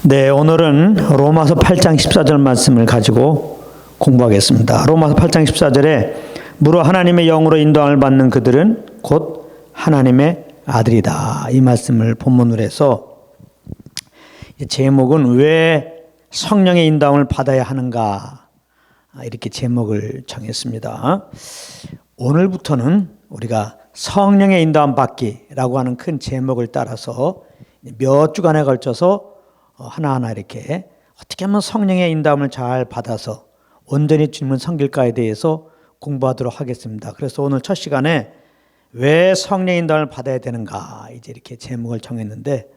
네, 오늘은 로마서 8장 14절 말씀을 가지고 공부하겠습니다. 로마서 8장 14절에 무릇 하나님의 영으로 인도함을 받는 그들은 곧 하나님의 아들이다. 이 말씀을 본문으로 해서 제목은 왜 성령의 인도함을 받아야 하는가, 이렇게 제목을 정했습니다. 오늘부터는 우리가 성령의 인도함 받기라고 하는 큰 제목을 따라서 몇 주간에 걸쳐서 하나하나 이렇게 어떻게 하면 성령의 인도함을 잘 받아서 온전히 주님을 섬길까에 대해서 공부하도록 하겠습니다. 그래서 오늘 첫 시간에 왜 성령의 인도함을 받아야 되는가, 이제 이렇게 제목을 정했는데,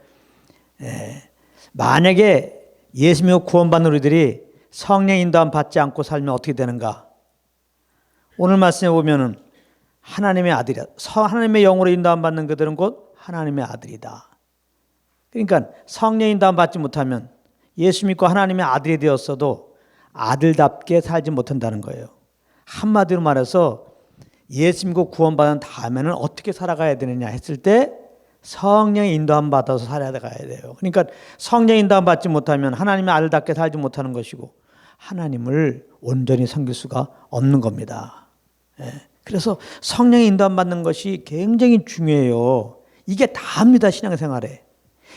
만약에 예수 믿고 구원받는 우리들이 성령의 인도함 받지 않고 살면 어떻게 되는가? 오늘 말씀에 보면은 하나님의 아들이다. 하나님의 영으로 인도함 받는 그들은 곧 하나님의 아들이다. 그러니까 성령 인도함 받지 못하면 예수 믿고 하나님의 아들이 되었어도 아들답게 살지 못한다는 거예요. 한마디로 말해서 예수 믿고 구원받은 다음에는 어떻게 살아가야 되느냐 했을 때 성령의 인도함 받아서 살아가야 돼요. 그러니까 성령 인도함 받지 못하면 하나님의 아들답게 살지 못하는 것이고 하나님을 온전히 섬길 수가 없는 겁니다. 그래서 성령의 인도함 받는 것이 굉장히 중요해요. 이게 다입니다, 신앙생활에.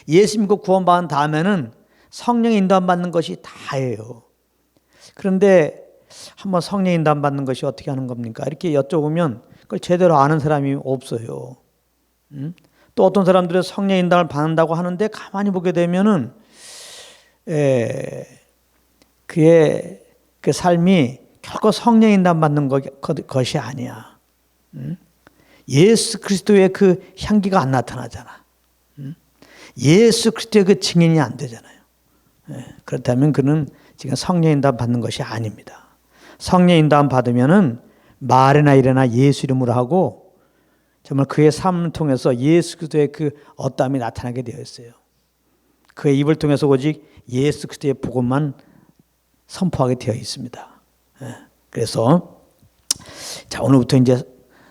예수 믿고 구원받은 다음에는 성령의 인도함 받는 것이 다예요. 그런데 한번 성령의 인도함 받는 것이 어떻게 하는 겁니까? 이렇게 여쭤보면 그걸 제대로 아는 사람이 없어요. 또 어떤 사람들은 성령의 인도함을 받는다고 하는데 가만히 보게 되면은 그의 그 삶이 결코 성령의 인도함 받는 것이 아니야. 예수 그리스도의 그 향기가 안 나타나잖아. 예수 그리스도의 그 증인이 안 되잖아요. 그렇다면 그는 지금 성령 인도함 받는 것이 아닙니다. 성령 인도함 받으면은 말이나 일이나 예수 이름으로 하고 정말 그의 삶을 통해서 예수 그리스도의 그 어떠함이 나타나게 되어 있어요. 그의 입을 통해서 오직 예수 그리스도의 복음만 선포하게 되어 있습니다. 그래서 자, 오늘부터 이제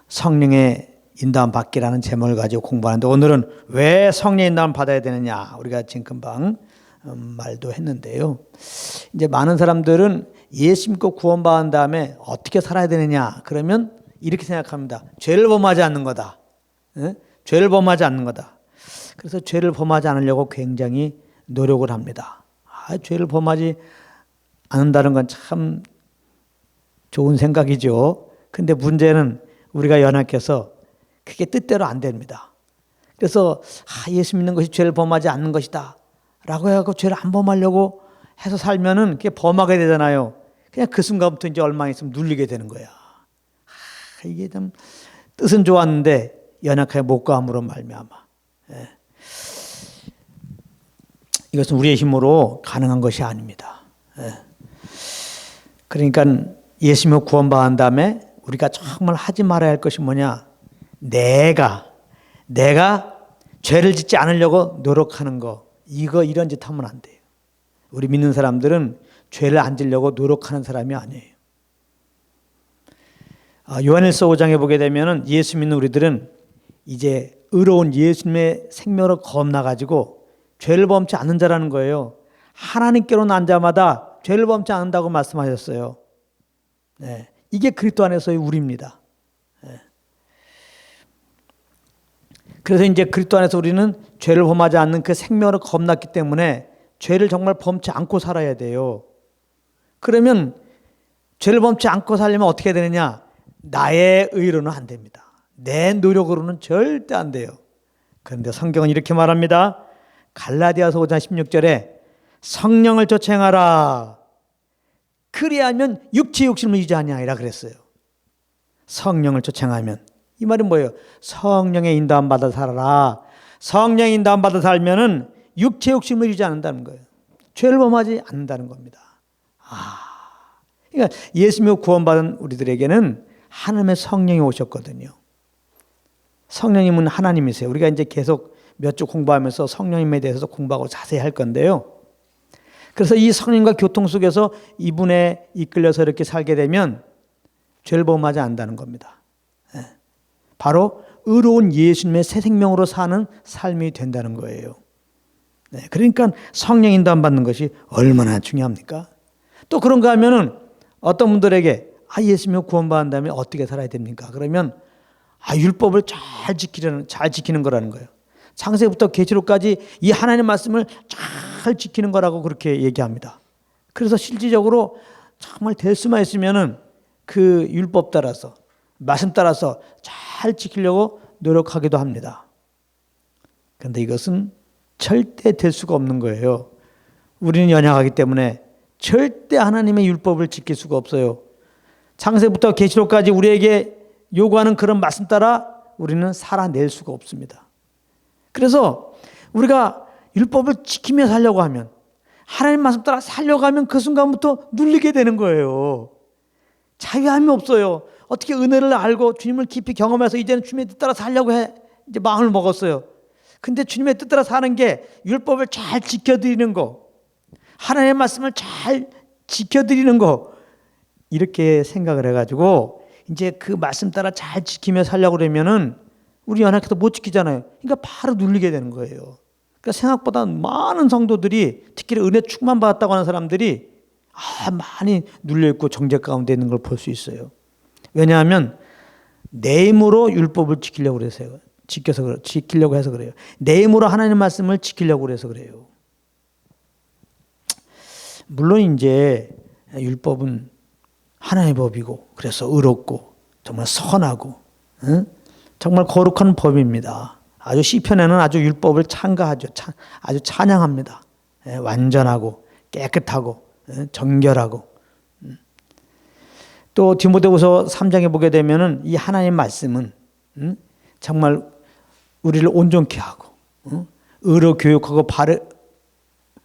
성령의 인도함 받기라는 제목을 가지고 공부하는데, 오늘은 왜 성령의 인도함을 받아야 되느냐, 우리가 지금 금방 말도 했는데요. 이제 많은 사람들은 예수 믿고 구원받은 다음에 어떻게 살아야 되느냐 그러면 이렇게 생각합니다. 죄를 범하지 않는 거다. 죄를 범하지 않는 거다. 그래서 죄를 범하지 않으려고 굉장히 노력을 합니다. 죄를 범하지 않는다는 건 참 좋은 생각이죠. 근데 문제는 우리가 연약해서 그게 뜻대로 안 됩니다. 그래서 예수 믿는 것이 죄를 범하지 않는 것이다 라고 해서 죄를 안 범하려고 해서 살면은 그게 범하게 되잖아요. 그냥 그 순간부터 이제 얼마 있으면 눌리게 되는 거야. 이게 참 뜻은 좋았는데 연약하게 못과함으로 말미암아. 이것은 우리의 힘으로 가능한 것이 아닙니다. 그러니까 예수 믿고 구원받은 다음에 우리가 정말 하지 말아야 할 것이 뭐냐? 내가 죄를 짓지 않으려고 노력하는 거, 이런 짓 하면 안 돼요. 우리 믿는 사람들은 죄를 안 지려고 노력하는 사람이 아니에요. 요한일서 5장에 보게 되면은 예수 믿는 우리들은 이제 의로운 예수님의 생명으로 거듭나가지고 죄를 범치 않는 자라는 거예요. 하나님께로 난 자마다 죄를 범치 않는다고 말씀하셨어요. 이게 그리스도 안에서의 우리입니다. 그래서 이제 그리스도 안에서 우리는 죄를 범하지 않는 그 생명으로 거듭났기 때문에 죄를 정말 범치 않고 살아야 돼요. 그러면 죄를 범치 않고 살려면 어떻게 되느냐? 나의 의로는 안 됩니다. 내 노력으로는 절대 안 돼요. 그런데 성경은 이렇게 말합니다. 갈라디아서 5장 16절에 성령을 쫓아 행하라. 그리하면 육체의 욕심을 유지 아니하리라 그랬어요. 성령을 쫓아 행하면, 이 말은 뭐예요? 성령의 인도함 받아 살아라. 성령의 인도함 받아 살면은 육체 욕심을 유지 않는다는 거예요. 죄를 범하지 않는다는 겁니다. 그러니까 예수 믿고 구원받은 우리들에게는 하나님의 성령이 오셨거든요. 성령님은 하나님이세요. 우리가 이제 계속 몇 주 공부하면서 성령님에 대해서 공부하고 자세히 할 건데요. 그래서 이 성령과 교통 속에서 이분에 이끌려서 이렇게 살게 되면 죄를 범하지 않는다는 겁니다. 바로 의로운 예수님의 새 생명으로 사는 삶이 된다는 거예요. 네, 그러니까 성령 인도 안 받는 것이 얼마나 중요합니까? 또 그런가 하면은 어떤 분들에게 예수 믿고 구원받은 다음에 어떻게 살아야 됩니까? 그러면 율법을 잘 지키는 거라는 거예요. 창세부터 계시록까지 이 하나님의 말씀을 잘 지키는 거라고 그렇게 얘기합니다. 그래서 실질적으로 정말 될 수만 있으면은 그 율법 따라서 말씀 따라서 잘 지키려고 노력하기도 합니다. 그런데 이것은 절대 될 수가 없는 거예요. 우리는 연약하기 때문에 절대 하나님의 율법을 지킬 수가 없어요. 창세부터 계시록까지 우리에게 요구하는 그런 말씀 따라 우리는 살아낼 수가 없습니다. 그래서 우리가 율법을 지키며 살려고 하면, 하나님 말씀 따라 살려고 하면 그 순간부터 눌리게 되는 거예요. 자유함이 없어요. 어떻게 은혜를 알고 주님을 깊이 경험해서 이제는 주님의 뜻 따라 살려고 이제 마음을 먹었어요. 근데 주님의 뜻 따라 사는 게 율법을 잘 지켜드리는 거, 하나님의 말씀을 잘 지켜드리는 거, 이렇게 생각을 해가지고 이제 그 말씀 따라 잘 지키며 살려고 그러면은 우리 연약해도 못 지키잖아요. 그러니까 바로 눌리게 되는 거예요. 그러니까 생각보다 많은 성도들이, 특히 은혜 충만 받았다고 하는 사람들이 많이 눌려있고 정죄 가운데 있는 걸 볼 수 있어요. 왜냐하면 내 힘으로 율법을 지키려고 해서 그래요. 내 힘으로 하나님 말씀을 지키려고 해서 그래요. 물론 이제 율법은 하나님의 법이고, 그래서 의롭고 정말 선하고 정말 거룩한 법입니다. 아주 시편에는 아주 율법을 찬가하죠. 아주 찬양합니다. 완전하고 깨끗하고 정결하고. 또 디모데후서 3장에 보게 되면은 이 하나님 말씀은 정말 우리를 온전케 하고 의로 교육하고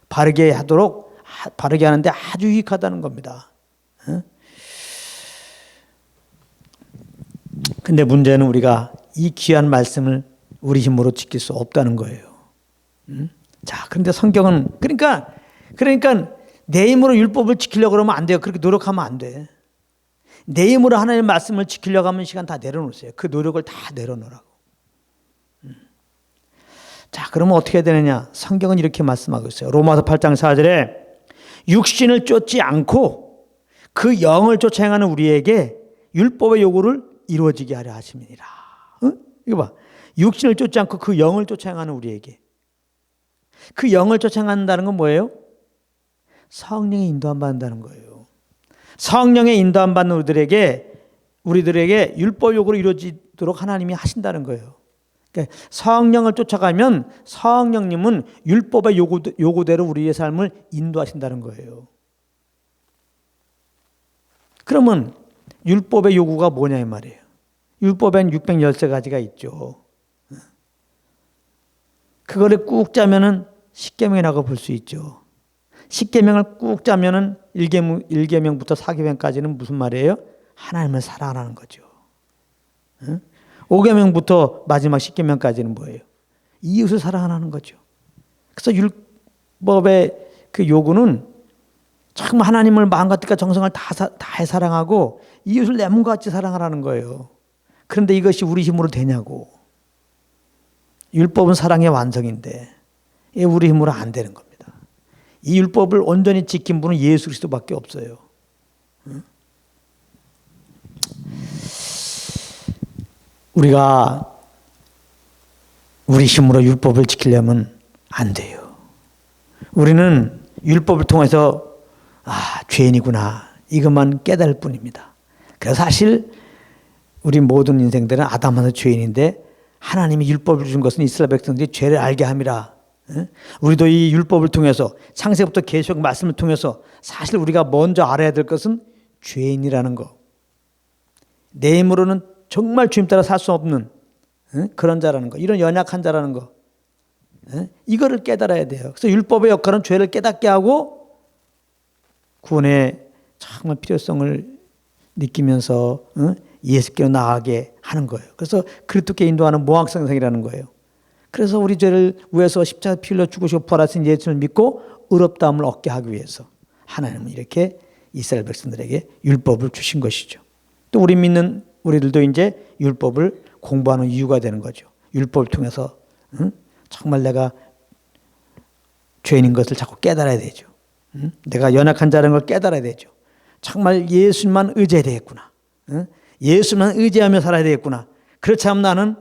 바르게 하도록, 바르게 하는데 아주 유익하다는 겁니다. 근데 문제는 우리가 이 귀한 말씀을 우리 힘으로 지킬 수 없다는 거예요. 자, 그런데 성경은 그러니까 내 힘으로 율법을 지키려고 그러면 안 돼요. 그렇게 노력하면 안 돼. 내 힘으로 하나님의 말씀을 지키려고 하면 시간 다 내려놓으세요. 그 노력을 다 내려놓으라고. 자, 그러면 어떻게 해야 되느냐? 성경은 이렇게 말씀하고 있어요. 로마서 8장 4절에 육신을 쫓지 않고 그 영을 쫓아 행하는 우리에게 율법의 요구를 이루어지게 하려 하심이니라. 이거 봐. 육신을 쫓지 않고 그 영을 쫓아 행하는 우리에게. 그 영을 쫓아 행한다는 건 뭐예요? 성령의 인도함 받는다는 거예요. 성령의 인도함 받는 우리들에게 율법 요구를 이루어지도록 하나님이 하신다는 거예요. 그러니까 성령을 쫓아가면 성령님은 율법의 요구대로 우리의 삶을 인도하신다는 거예요. 그러면 율법의 요구가 뭐냐 이 말이에요. 율법엔 613가지가 있죠. 그거를 꾹 짜면은 십계명이라고 볼 수 있죠. 십계명을 꾹 짜면은 1계명부터 4계명까지는 무슨 말이에요? 하나님을 사랑하는 거죠. 5계명부터 마지막 10계명까지는 뭐예요? 이웃을 사랑하는 거죠. 그래서 율법의 그 요구는 정말 하나님을 마음과 뜻과 정성을 다해 사랑하고 이웃을 내 몸과 같이 사랑하라는 거예요. 그런데 이것이 우리 힘으로 되냐고. 율법은 사랑의 완성인데 우리 힘으로 안 되는 겁니다. 이 율법을 온전히 지킨 분은 예수 그리스도밖에 없어요. 우리가 우리 힘으로 율법을 지키려면 안 돼요. 우리는 율법을 통해서 죄인이구나 이것만 깨달을 뿐입니다. 그래서 사실 우리 모든 인생들은 아담한테 죄인인데 하나님이 율법을 주신 것은 이스라엘 백성들이 죄를 알게 함이라. 우리도 이 율법을 통해서 창세부터 계시록 말씀을 통해서 사실 우리가 먼저 알아야 될 것은 죄인이라는 거. 내 힘으로는 정말 주님 따라 살 수 없는 그런 자라는 거. 이런 연약한 자라는 거. 이거를 깨달아야 돼요. 그래서 율법의 역할은 죄를 깨닫게 하고 구원의 정말 필요성을 느끼면서 예수께로 나아가게 하는 거예요. 그래서 그리스도께 인도하는 모학성생이라는 거예요. 그래서 우리 죄를 위해서 십자가 피 흘려 죽으시고 부활하신 예수를 믿고 의롭다함을 얻게 하기 위해서 하나님은 이렇게 이스라엘 백성들에게 율법을 주신 것이죠. 또 우리 믿는 우리들도 이제 율법을 공부하는 이유가 되는 거죠. 율법을 통해서 정말 내가 죄인인 것을 자꾸 깨달아야 되죠. 내가 연약한 자라는 걸 깨달아야 되죠. 정말 예수님만 의지해야 되겠구나. 예수님만 의지하며 살아야 되겠구나. 그렇지 않으면 나는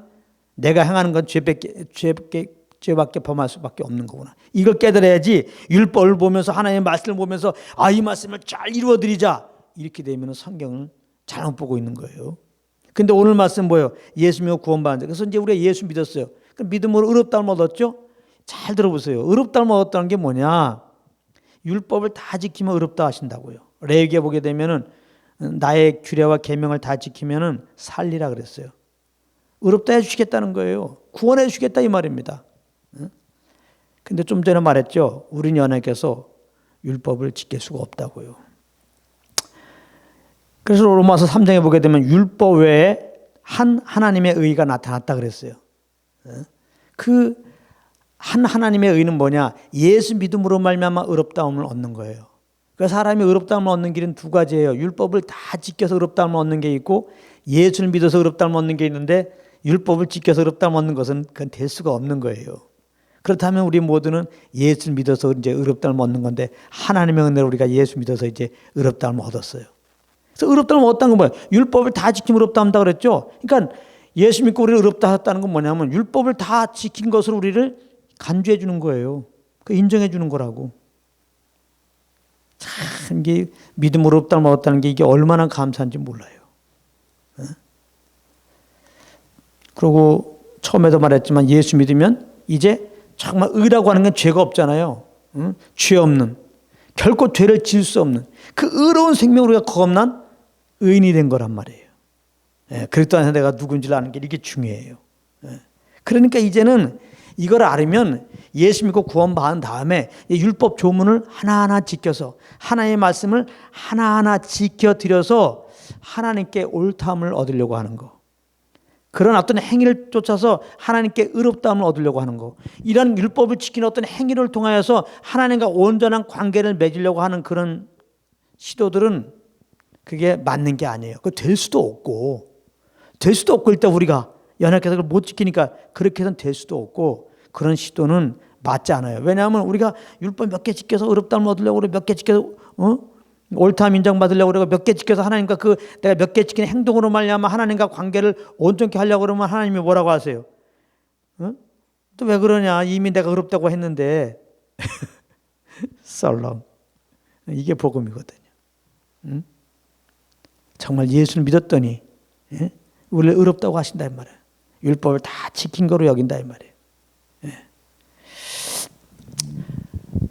내가 행하는 건 죄밖에 범할 수밖에 없는 거구나. 이걸 깨달아야지 율법을 보면서 하나님의 말씀을 보면서 이 말씀을 잘 이루어드리자. 이렇게 되면 성경을 잘못 보고 있는 거예요. 근데 오늘 말씀 뭐예요? 예수 믿고 구원받은 자. 그래서 이제 우리가 예수 믿었어요. 그럼 믿음으로 의롭다함을 얻었죠? 잘 들어보세요. 의롭다함을 얻었다는 게 뭐냐? 율법을 다 지키면 의롭다 하신다고요. 레위기에 보게 되면은 나의 규례와 계명을 다 지키면은 살리라 그랬어요. 의롭다 해주시겠다는 거예요. 구원해 주시겠다 이 말입니다. 근데 좀 전에 말했죠. 우린 연약해서 율법을 지킬 수가 없다고요. 그래서 로마서 3장에 보게 되면 율법 외에 하나님의 의가 나타났다 그랬어요. 그 하나님의 의는 뭐냐? 예수 믿음으로 말미암아 의롭다함을 얻는 거예요. 그 사람이 의롭다함을 얻는 길은 두 가지예요. 율법을 다 지켜서 의롭다함을 얻는 게 있고 예수를 믿어서 의롭다함을 얻는 게 있는데 율법을 지켜서 의롭다함을 얻는 것은 그건 될 수가 없는 거예요. 그렇다면 우리 모두는 예수를 믿어서 이제 의롭다함을 얻는 건데 하나님의 은혜로 우리가 예수 믿어서 이제 의롭다함을 얻었어요. 그래서 의롭다함을 얻었다는 건 뭐예요? 율법을 다 지키면 의롭다 한다 그랬죠. 그러니까 예수 믿고 우리를 의롭다 했다는 건 뭐냐면 율법을 다 지킨 것으로 우리를 간주해 주는 거예요. 그 인정해 주는 거라고. 참 이게 믿음으로 의롭다함을 얻었다는 게 이게 얼마나 감사한지 몰라요. 그리고 처음에도 말했지만 예수 믿으면 이제 정말 의라고 하는 건 죄가 없잖아요. 죄 없는, 결코 죄를 지을 수 없는 그 의로운 생명으로 우리가 거듭난 의인이 된 거란 말이에요. 그리스도 안에서 내가 누군지를 아는 게 이게 중요해요. 그러니까 이제는 이걸 알으면 예수 믿고 구원받은 다음에 율법 조문을 하나하나 지켜서 하나님의 말씀을 하나하나 지켜드려서 하나님께 옳다함을 얻으려고 하는 거. 그런 어떤 행위를 쫓아서 하나님께 의롭다함을 얻으려고 하는 거. 이런 율법을 지키는 어떤 행위를 통하여서 하나님과 온전한 관계를 맺으려고 하는 그런 시도들은 그게 맞는 게 아니에요. 그거 될 수도 없고 일단 우리가 연약해서 그걸 못 지키니까 그렇게 해서는 될 수도 없고 그런 시도는 맞지 않아요. 왜냐하면 우리가 율법 몇 개 지켜서 의롭다함을 얻으려고 그래 몇 개 지켜서 옳다함 인정받으려고 그러고 몇 개 지켜서 하나님과 내가 몇 개 지키는 행동으로 말미암아 하나님과 관계를 온전히 하려고 그러면 하나님이 뭐라고 하세요? 또 왜 그러냐? 이미 내가 의롭다고 했는데 썰렁. 이게 복음이거든요. 정말 예수를 믿었더니 우리를 의롭다고 하신다 이 말이에요. 율법을 다 지킨 거로 여긴다 이 말이에요.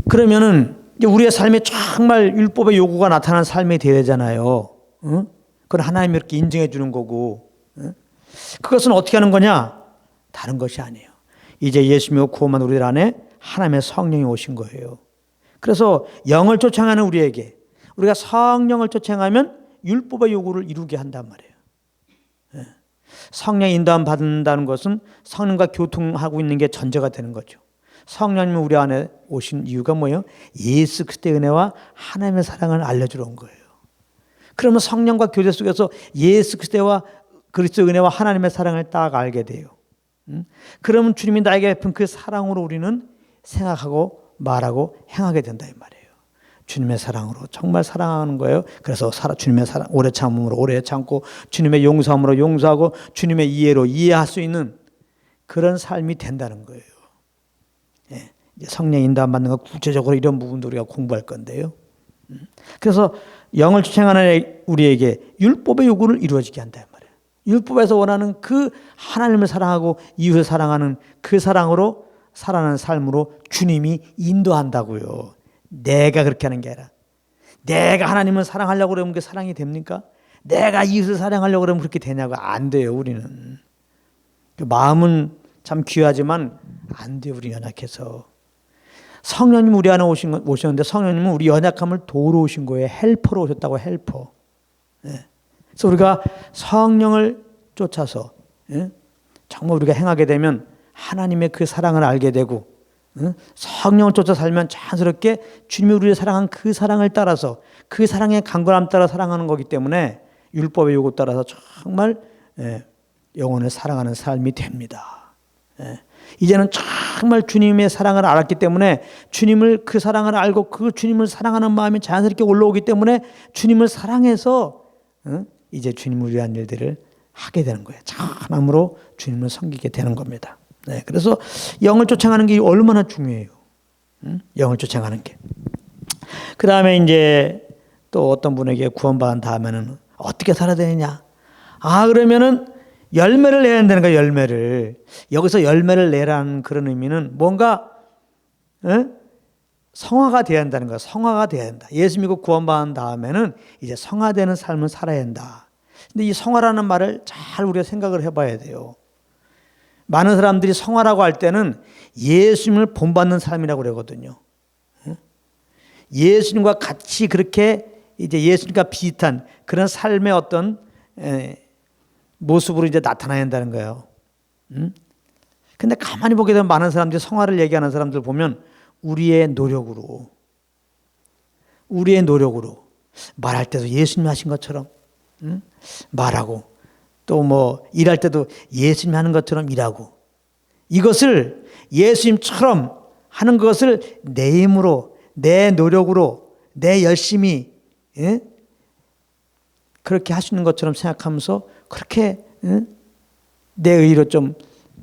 그러면은 우리의 삶에 정말 율법의 요구가 나타난 삶이 되어야 되잖아요. 그건 하나님이 이렇게 인정해 주는 거고. 그것은 어떻게 하는 거냐? 다른 것이 아니에요. 이제 예수 믿고 구원한 우리들 안에 하나님의 성령이 오신 거예요. 그래서 영을 쫓아가는 우리에게 우리가 성령을 쫓아가면 율법의 요구를 이루게 한단 말이에요. 성령 인도함 받는다는 것은 성령과 교통하고 있는 게 전제가 되는 거죠. 성령님이 우리 안에 오신 이유가 뭐예요? 예수 그리스도의 은혜와 하나님의 사랑을 알려주러 온 거예요. 그러면 성령과 교제 속에서 예수 그리스도의 은혜와 하나님의 사랑을 딱 알게 돼요. 그러면 주님이 나에게 베푼 그 사랑으로 우리는 생각하고 말하고 행하게 된다 이 말이에요. 주님의 사랑으로 정말 사랑하는 거예요. 그래서 주님의 사랑 오래 참음으로 오래 참고 주님의 용서함으로 용서하고 주님의 이해로 이해할 수 있는 그런 삶이 된다는 거예요. 이제 성령 인도함 받는 거 구체적으로 이런 부분도 우리가 공부할 건데요. 그래서 영을 추행하는 우리에게 율법의 요구를 이루어지게 한다 말이에요. 율법에서 원하는 그 하나님을 사랑하고 이웃을 사랑하는 그 사랑으로 살아가는 삶으로 주님이 인도한다고요. 내가 그렇게 하는 게 아니라 내가 하나님을 사랑하려고 그러면 그게 사랑이 됩니까? 내가 이웃을 사랑하려고 그러면 그렇게 되냐고. 안 돼요. 우리는 마음은 참 귀하지만 안 돼요. 우리 연약해서. 성령님 우리 안에 오셨는데 성령님은 우리 연약함을 도우러 오신 거예요. 헬퍼로 오셨다고. 헬퍼. 그래서 우리가 성령을 쫓아서 정말 우리가 행하게 되면 하나님의 그 사랑을 알게 되고 성령을 쫓아 살면 자연스럽게 주님이 우리를 사랑한 그 사랑을 따라서 그 사랑의 강건함 따라 사랑하는 거기 때문에 율법의 요구 따라서 정말 영혼을 사랑하는 삶이 됩니다. 이제는 정말 주님의 사랑을 알았기 때문에 주님을 그 사랑을 알고 그 주님을 사랑하는 마음이 자연스럽게 올라오기 때문에 주님을 사랑해서 이제 주님을 위한 일들을 하게 되는 거예요. 전함으로 주님을 섬기게 되는 겁니다. 네, 그래서 영을 쫓아가는 게 얼마나 중요해요. 영을 쫓아가는 게. 그 다음에 이제 또 어떤 분에게 구원받은 다음에는 어떻게 살아야 되느냐. 그러면은 열매를 내야 된다는 거예요. 열매를. 여기서 열매를 내라는 그런 의미는 뭔가 성화가 돼야 한다는 거예요. 성화가 돼야 된다. 예수 믿고 구원받은 다음에는 이제 성화되는 삶을 살아야 한다. 근데 이 성화라는 말을 잘 우리가 생각을 해봐야 돼요. 많은 사람들이 성화라고 할 때는 예수님을 본받는 삶이라고 그러거든요. 예수님과 같이 그렇게 이제 예수님과 비슷한 그런 삶의 어떤 모습으로 이제 나타나야 한다는 거예요. 근데 가만히 보게 되면 많은 사람들이 성화를 얘기하는 사람들 보면 우리의 노력으로 말할 때도 예수님 하신 것처럼 말하고 또 뭐 일할 때도 예수님 하는 것처럼 일하고 이것을 예수님처럼 하는 것을 내 힘으로 내 노력으로 내 열심히 그렇게 하시는 것처럼 생각하면서 그렇게 내 의로 좀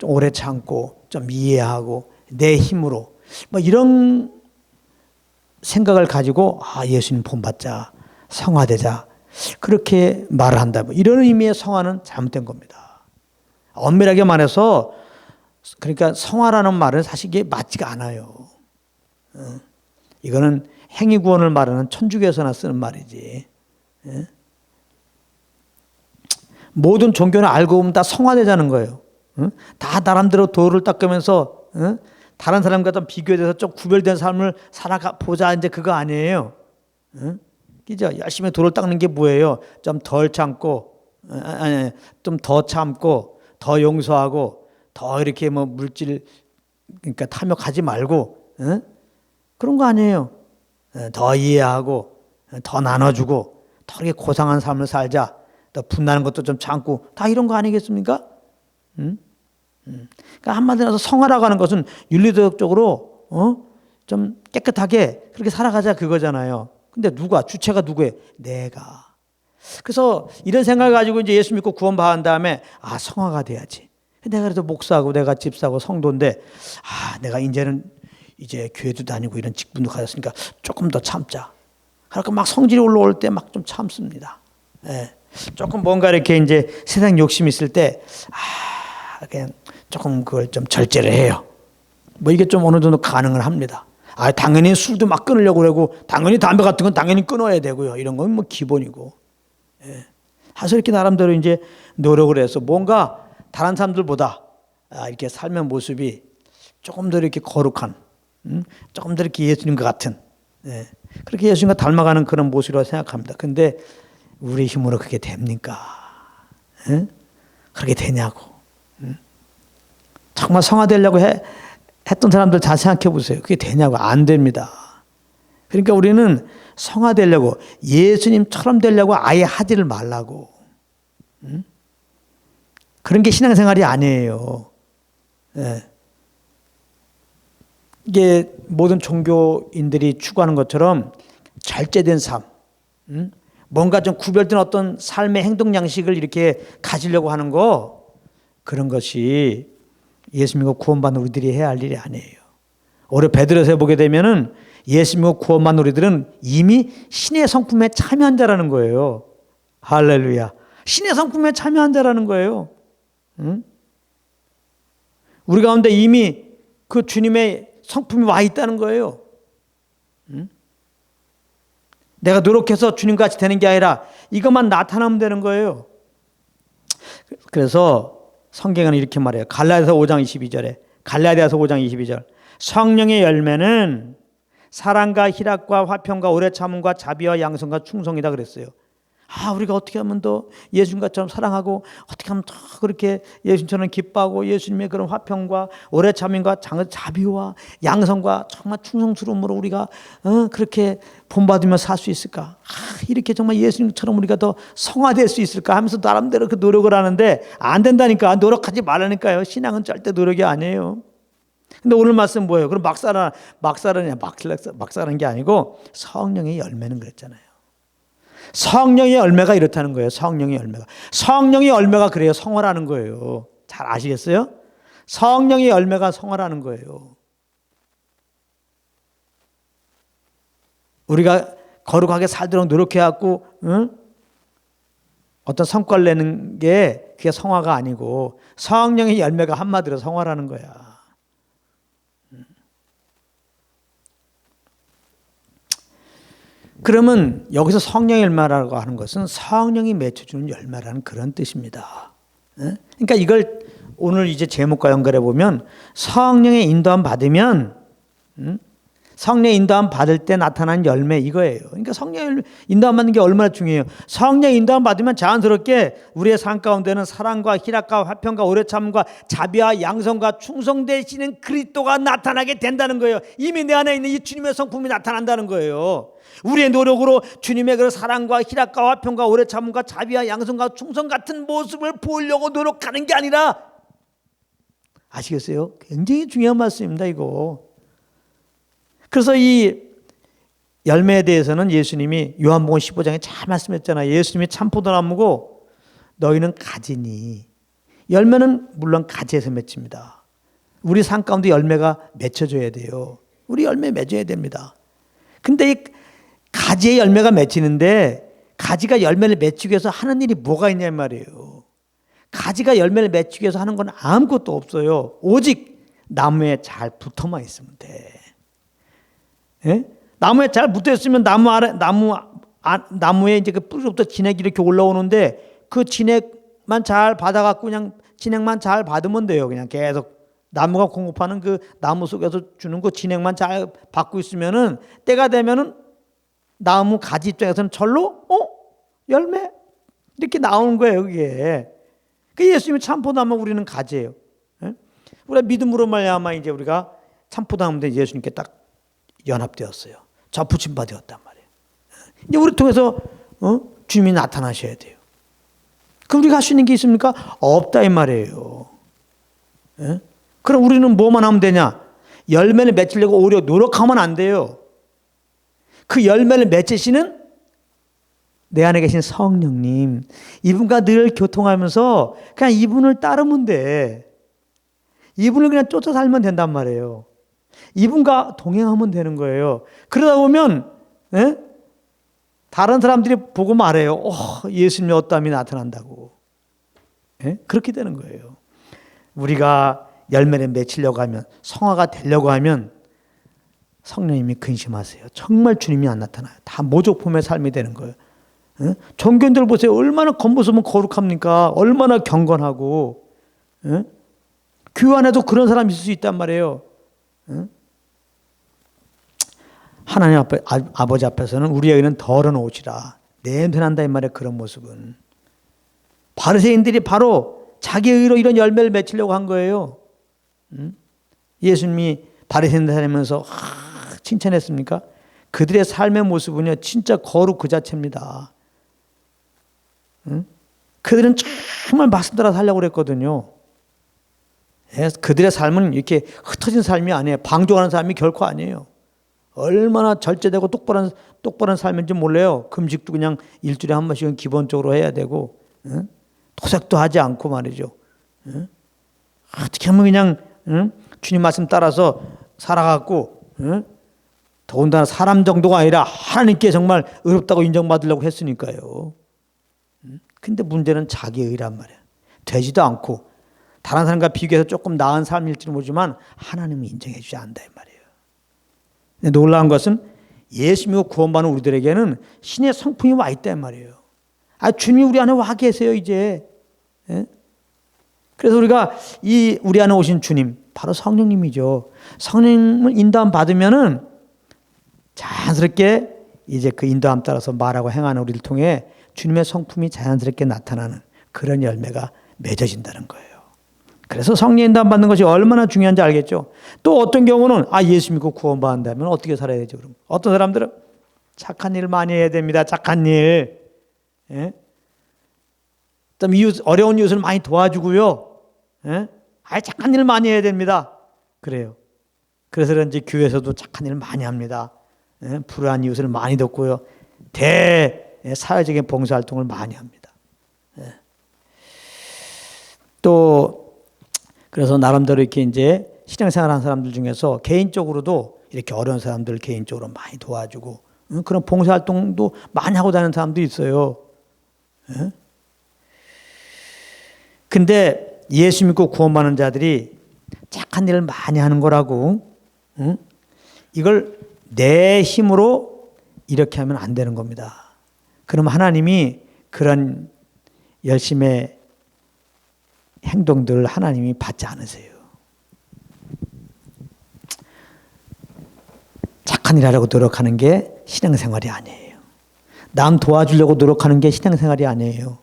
오래 참고 좀 이해하고 내 힘으로 뭐 이런 생각을 가지고 예수님 본받자 성화되자 그렇게 말을 한다. 뭐 이런 의미의 성화는 잘못된 겁니다. 엄밀하게 말해서 그러니까 성화라는 말은 사실 이게 맞지가 않아요. 이거는 행위구원을 말하는 천주교에서나 쓰는 말이지. 모든 종교는 알고 보면 다 성화되자는 거예요. 다 나름대로 도를 닦으면서 다른 사람과 좀 비교돼서 좀 구별된 삶을 살아보자 이제 그거 아니에요. 그죠? 열심히 도를 닦는 게 뭐예요? 좀 덜 참고, 좀 더 참고, 더 용서하고, 더 이렇게 뭐 물질 그러니까 탐욕하지 말고 그런 거 아니에요. 더 이해하고, 더 나눠주고, 더 이렇게 고상한 삶을 살자. 또 분나는 것도 좀 참고 다 이런 거 아니겠습니까? 그러니까 한마디로 해서 성화라고 하는 것은 윤리도덕적으로 좀 깨끗하게 그렇게 살아가자 그거잖아요. 근데 주체가 누구예요? 내가. 그래서 이런 생각을 가지고 이제 예수 믿고 구원받은 다음에 성화가 돼야지. 내가 그래도 목사하고 내가 집사하고 성도인데 내가 이제는 이제 교회도 다니고 이런 직분도 가졌으니까 조금 더 참자. 그러니까 막 성질이 올라올 때 막 좀 참습니다. 예. 조금 뭔가 이렇게 이제 세상 욕심이 있을 때, 그냥 조금 그걸 좀 절제를 해요. 뭐 이게 좀 어느 정도 가능을 합니다. 당연히 술도 막 끊으려고 그러고, 당연히 담배 같은 건 당연히 끊어야 되고요. 이런 건 뭐 기본이고. 예. 사실 이렇게 나름대로 이제 노력을 해서 뭔가 다른 사람들보다 이렇게 삶의 모습이 조금 더 이렇게 거룩한, 조금 더 이렇게 예수님과 같은, 그렇게 예수님과 닮아가는 그런 모습이라고 생각합니다. 근데 우리 힘으로 그게 됩니까? 그렇게 되냐고. 정말 성화되려고 했던 사람들 잘 생각해 보세요. 그게 되냐고. 안 됩니다. 그러니까 우리는 성화되려고 예수님처럼 되려고 아예 하지를 말라고. 그런 게 신앙생활이 아니에요. 이게 모든 종교인들이 추구하는 것처럼 절제된 삶, 뭔가 좀 구별된 어떤 삶의 행동 양식을 이렇게 가지려고 하는 거, 그런 것이 예수 믿고 구원받는 우리들이 해야 할 일이 아니에요. 올해 베드로서에 보게 되면은 예수 믿고 구원받는 우리들은 이미 신의 성품에 참여한 자라는 거예요. 할렐루야. 신의 성품에 참여한 자라는 거예요. 우리 가운데 이미 그 주님의 성품이 와 있다는 거예요. 내가 노력해서 주님같이 되는 게 아니라 이것만 나타나면 되는 거예요. 그래서 성경은 이렇게 말해요. 갈라디아서 5장 22절에 갈라디아서 5장 22절 성령의 열매는 사랑과 희락과 화평과 오래 참음과 자비와 양선과 충성이다 그랬어요. 우리가 어떻게 하면 더 예수님처럼 사랑하고 어떻게 하면 더 그렇게 예수님처럼 기뻐하고 예수님의 그런 화평과 오래 참음과 자비와 양선과 정말 충성스러움으로 우리가 그렇게 본받으며 살 수 있을까? 이렇게 정말 예수님처럼 우리가 더 성화될 수 있을까 하면서 나름대로 그 노력을 하는데 안 된다니까. 노력하지 말라니까요. 신앙은 절대 노력이 아니에요. 근데 오늘 말씀 뭐예요? 그럼 막사라는 게 아니고 성령의 열매는 그랬잖아요. 성령의 열매가 이렇다는 거예요. 성령의 열매가. 성령의 열매가 그래요. 성화라는 거예요. 잘 아시겠어요? 성령의 열매가 성화라는 거예요. 우리가 거룩하게 살도록 노력해갖고 어떤 성과를 내는 게 그게 성화가 아니고 성령의 열매가 한마디로 성화라는 거야. 그러면 여기서 성령의 열매라고 하는 것은 성령이 맺혀주는 열매라는 그런 뜻입니다. 그러니까 이걸 오늘 이제 제목과 연결해 보면 성령의 인도함 받으면 성령의 인도함 받을 때 나타난 열매 이거예요. 그러니까 성령의 인도함 받는 게 얼마나 중요해요. 성령의 인도함 받으면 자연스럽게 우리의 삶 가운데는 사랑과 희락과 화평과 오래 참음과 자비와 양성과 충성되시는 그리스도가 나타나게 된다는 거예요. 이미 내 안에 있는 이 주님의 성품이 나타난다는 거예요. 우리의 노력으로 주님의 그 사랑과 희락과 화평과 오래 참음과 자비와 양성과 충성 같은 모습을 보이려고 노력하는 게 아니라, 아시겠어요? 굉장히 중요한 말씀입니다, 이거. 그래서 이 열매에 대해서는 예수님이 요한복음 15장에 잘 말씀했잖아요. 예수님이 참포도나무고 너희는 가지니. 열매는 물론 가지에서 맺힙니다. 우리 삶 가운데 열매가 맺혀져야 돼요. 우리 열매 맺어야 됩니다. 근데 이 가지의 열매가 맺히는데 가지가 열매를 맺히기 위해서 하는 일이 뭐가 있냐 말이에요. 가지가 열매를 맺히기 위해서 하는 건 아무것도 없어요. 오직 나무에 잘 붙어만 있으면 돼. 예? 나무에 잘 붙어 있으면 나무에 이제 그 뿌리로부터 진액이 이렇게 올라오는데 그 진액만 잘 받아갖고 그냥 진액만 잘 받으면 돼요. 그냥 계속 나무가 공급하는 그 나무 속에서 주는 그 진액만 잘 받고 있으면은 때가 되면은 나무 가지 입장에서는 절로 열매 이렇게 나오는 거예요. 그게. 그 예수님이 참포도나무 우리는 가지예요. 예? 우리가 믿음으로 말미암아 이제 우리가 참포도나무인데 예수님께 딱 연합되었어요. 저 부침받았단 말이에요. 이제 우리 통해서 주님이 나타나셔야 돼요. 그럼 우리가 할 수 있는 게 있습니까? 없다 이 말이에요. 예? 그럼 우리는 뭐만 하면 되냐? 열매를 맺으려고 오히려 노력하면 안 돼요. 그 열매를 맺으시는 내 안에 계신 성령님, 이분과 늘 교통하면서 그냥 이분을 따르면 돼. 이분을 그냥 쫓아 살면 된단 말이에요. 이분과 동행하면 되는 거예요. 그러다 보면 다른 사람들이 보고 말해요. 예수님의 어떠함이 나타난다고. 그렇게 되는 거예요. 우리가 열매를 맺히려고 하면, 성화가 되려고 하면 성령님이 근심하세요. 정말 주님이 안 나타나요. 다 모조품의 삶이 되는 거예요. 종교인들 보세요. 얼마나 겉모습은 거룩합니까? 얼마나 경건하고. 교회 안에도 그런 사람이 있을 수 있단 말이에요. 하나님 앞에, 아버지 앞에서는 우리 여기는 더러운 옷이라 냄새난다 이 말이에요. 그런 모습은. 바리새인들이 바로 자기 의로 이런 열매를 맺히려고 한 거예요. 예수님이 바리새인들 다니면서 칭찬했습니까? 그들의 삶의 모습은요 진짜 거룩 그 자체입니다. 그들은 정말 말씀 따라 살려고 그랬거든요. 그들의 삶은 이렇게 흩어진 삶이 아니에요. 방종하는 삶이 결코 아니에요. 얼마나 절제되고 똑바른 삶인지 몰라요. 금식도 그냥 일주일에 한 번씩은 기본적으로 해야 되고, 토색도 하지 않고 말이죠. 어떻게 하면 그냥 주님 말씀 따라서 살아갖고, 더군다나 사람 정도가 아니라 하나님께 정말 의롭다고 인정받으려고 했으니까요. 근데 문제는 자기 의란 말이에요. 되지도 않고 다른 사람과 비교해서 조금 나은 삶일지는 모르지만 하나님이 인정해 주지 않는다 이 말이에요. 근데 놀라운 것은 예수님을 구원받는 우리들에게는 신의 성품이 와 있단 말이에요. 주님이 우리 안에 와 계세요 이제. 그래서 우리가 우리 안에 오신 주님 바로 성령님이죠. 성령님을 인도함 받으면은 자연스럽게 이제 그 인도함 따라서 말하고 행하는 우리를 통해 주님의 성품이 자연스럽게 나타나는 그런 열매가 맺어진다는 거예요. 그래서 성령 인도함 받는 것이 얼마나 중요한지 알겠죠. 또 어떤 경우는 예수 믿고 구원받는다면 어떻게 살아야 되죠? 그럼 어떤 사람들은 착한 일 많이 해야 됩니다. 착한 일. 또 어려운 이웃을 많이 도와주고요. 착한 일 많이 해야 됩니다. 그래요. 그래서 그런지 교회에서도 착한 일을 많이 합니다. 불우한 이웃을 많이 돕고요. 사회적인 봉사활동을 많이 합니다. 또 그래서 나름대로 이렇게 이제 신앙생활하는 사람들 중에서 개인적으로도 이렇게 어려운 사람들 개인적으로 많이 도와주고 그런 봉사활동도 많이 하고 다니는 사람도 있어요. 근데 예수 믿고 구원받는 자들이 착한 일을 많이 하는 거라고 이걸 내 힘으로 이렇게 하면 안 되는 겁니다. 그럼 하나님이 그런 열심의 행동들을 하나님이 받지 않으세요. 착한 일 하려고 노력하는 게 신앙생활이 아니에요. 남 도와주려고 노력하는 게 신앙생활이 아니에요.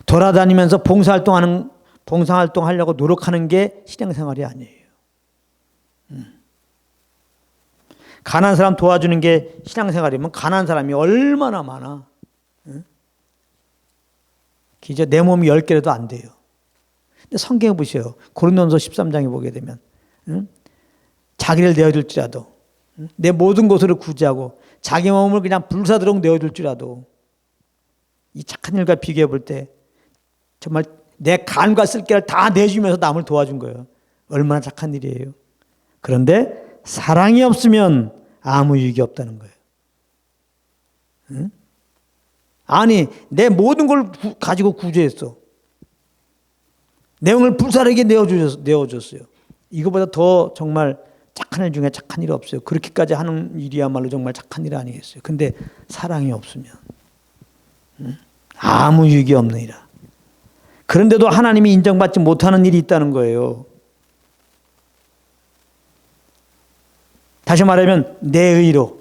돌아다니면서 봉사활동하려고 노력하는 게 신앙생활이 아니에요. 가난한 사람 도와주는 게 신앙생활이면 가난한 사람이 얼마나 많아. 기저 내 몸이 10개라도 안 돼요. 근데 성경에 보세요. 고린도전서 13장에 보게 되면 자기를 내어줄지라도 내 모든 것으로 구제하고 자기 몸을 그냥 불사르도록 내어줄지라도 이 착한 일과 비교해 볼 때 정말 내 간과 쓸개를 다 내주면서 남을 도와준 거예요. 얼마나 착한 일이에요. 그런데 사랑이 없으면 아무 유익이 없다는 거예요. 아니 내 모든 걸 가지고 구제했어. 내 몸을 불사르게 내어줬어요. 이거보다 더 정말 착한 일 중에 착한 일이 없어요. 그렇게까지 하는 일이야말로 정말 착한 일 아니겠어요. 근데 사랑이 없으면 아무 유익이 없는 일이라. 그런데도 하나님이 인정받지 못하는 일이 있다는 거예요. 다시 말하면 내 의로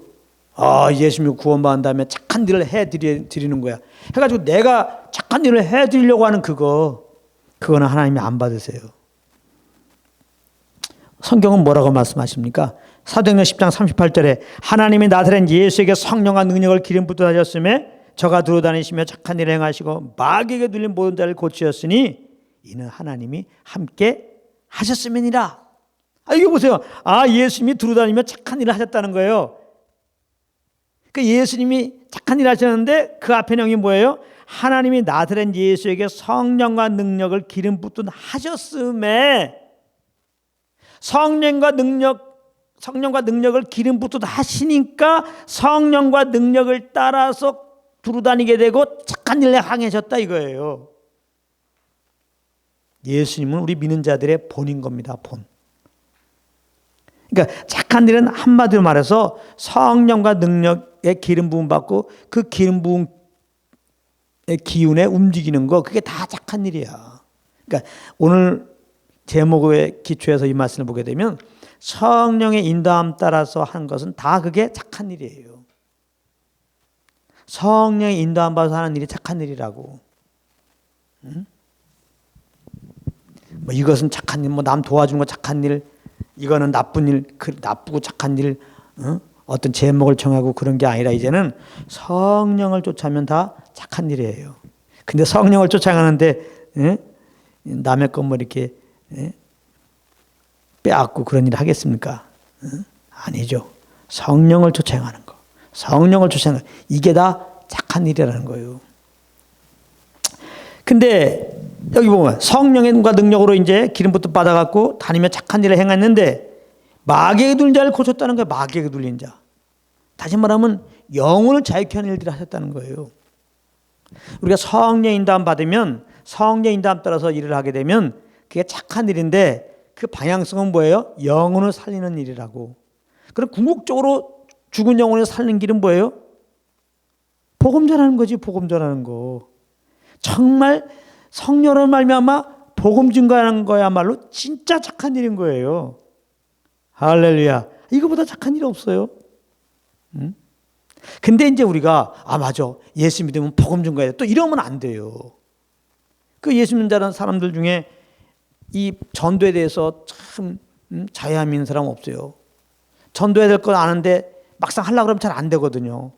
예수 믿고 구원받은 다음에 착한 일을 해드리는 거야. 해가지고 내가 착한 일을 해드리려고 하는 그거는 하나님이 안 받으세요. 성경은 뭐라고 말씀하십니까? 사도행전 10장 38절에 하나님이 나사렛 예수에게 성령과 능력을 기름 붓듯 하셨음에 저가 두루다니시며 착한 일을 행하시고 마귀에게 눌린 모든 자를 고치셨으니 이는 하나님이 함께 하셨음이니라. 이거 보세요. 예수님이 두루다니며 착한 일을 하셨다는 거예요. 그 예수님이 착한 일을 하셨는데 그 앞에 내용이 뭐예요? 하나님이 나사렛 예수에게 성령과 능력을 기름 붓듯 하셨음에 성령과 능력을 기름 붓듯 하시니까 성령과 능력을 따라서 두루다니게 되고 착한 일을 행하셨다 이거예요. 예수님은 우리 믿는 자들의 본인 겁니다. 본. 그러니까 착한 일은 한마디로 말해서 성령과 능력의 기름 부음 받고 그 기름 부음의 기운에 움직이는 거 그게 다 착한 일이야. 그러니까 오늘 제목에 기초해서 이 말씀을 보게 되면 성령의 인도함 따라서 하는 것은 다 그게 착한 일이에요. 성령의 인도함 받아서 하는 일이 착한 일이라고. 이것은 착한 일, 남 도와주는 거 착한 일, 이거는 나쁜 일, 나쁘고 착한 일, 어떤 제목을 정하고 그런 게 아니라 이제는 성령을 쫓아면 다 착한 일이에요. 근데 성령을 쫓아가는데 남의 것뭐 이렇게 빼앗고 그런 일을 하겠습니까? 아니죠. 성령을 쫓아가는 거. 성령을 쫓아가는 거. 이게 다 착한 일이라는 거예요. 근데 여기 보면 성령과 능력으로 이제 기름부터 받아갖고 다니며 착한 일을 행했는데 마귀에게 눌린 자를 고쳤다는 거예요. 마귀에게 눌린 자. 다시 말하면 영혼을 자유케 하는 일들을 하셨다는 거예요. 우리가 성령 인도함 받으면 성령 인도함 따라서 일을 하게 되면 그게 착한 일인데 그 방향성은 뭐예요? 영혼을 살리는 일이라고. 그럼 궁극적으로 죽은 영혼을 살리는 길은 뭐예요? 복음 전하는 거지. 복음 전하는 거. 정말 성령으로 말미암아 복음 증거하는 거야말로 진짜 착한 일인 거예요. 할렐루야. 이거보다 착한 일 없어요. 근데 이제 우리가 맞아. 예수 믿으면 복음 증거해야 돼. 또 이러면 안 돼요. 그 예수 믿는 사람들 중에 이 전도에 대해서 참 자유함 있는 사람 없어요. 전도해야 될 건 아는데 막상 하려고 그러면 잘 안 되거든요.